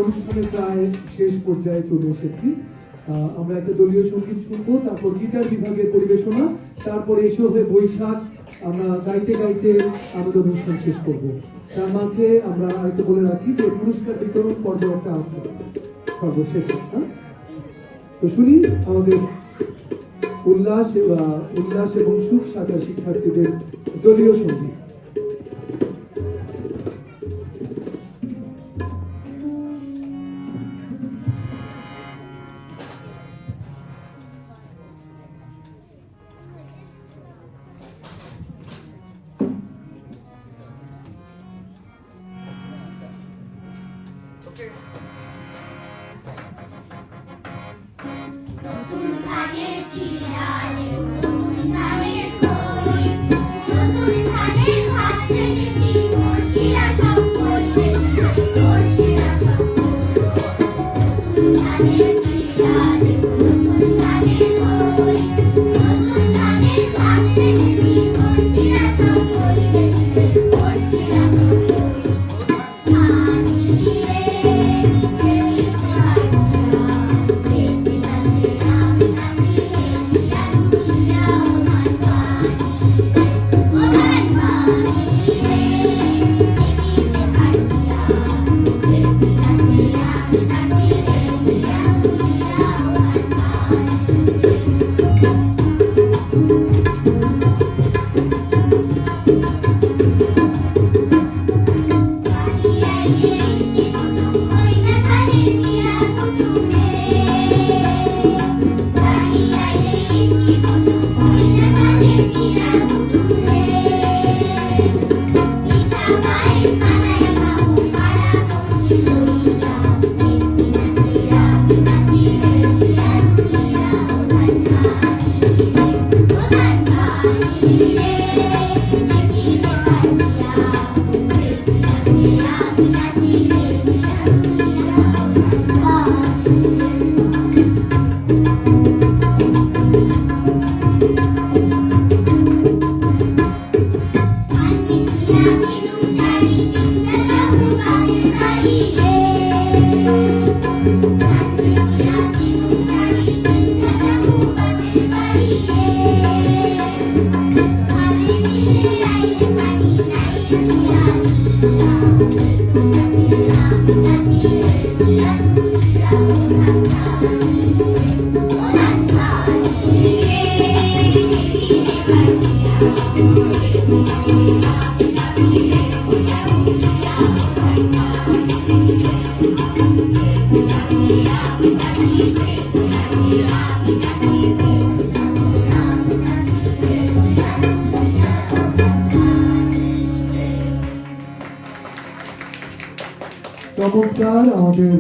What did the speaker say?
অনুষ্ঠানের প্রায় শেষ পর্যায়ে চলে এসেছি। আমরা একটা দলীয় সঙ্গীত শুনবো, তারপর গিটার বিভাগের পরিবেশনা, তারপরে এসে হবে বৈশাখ। আমরা গাইতে গাইতে আমাদের অনুষ্ঠান শেষ করব। তার মাঝে আমরা হয়তো বলে রাখি যে পুরস্কার বিতরণ পর্ব একটা আছে সর্বশেষ। তো শুনি আমাদের উল্লাস এবং সুখ শাখা শিক্ষার্থীদের দলীয় সঙ্গীত। নতুন ধানের চিরালে নতুন ধানের কই, নতুন ধানের হাত রেখেছি বর্ষিরা সব কই রেখেছি বর্ষিরা সব কই। নতুন ধানের চিরালে নতুন ধানের কই, নতুন ধানের হাত রেখেছি বর্ষিরা সব কই রেখেছি বর্ষিরা সব কই। চমৎকার আমাদের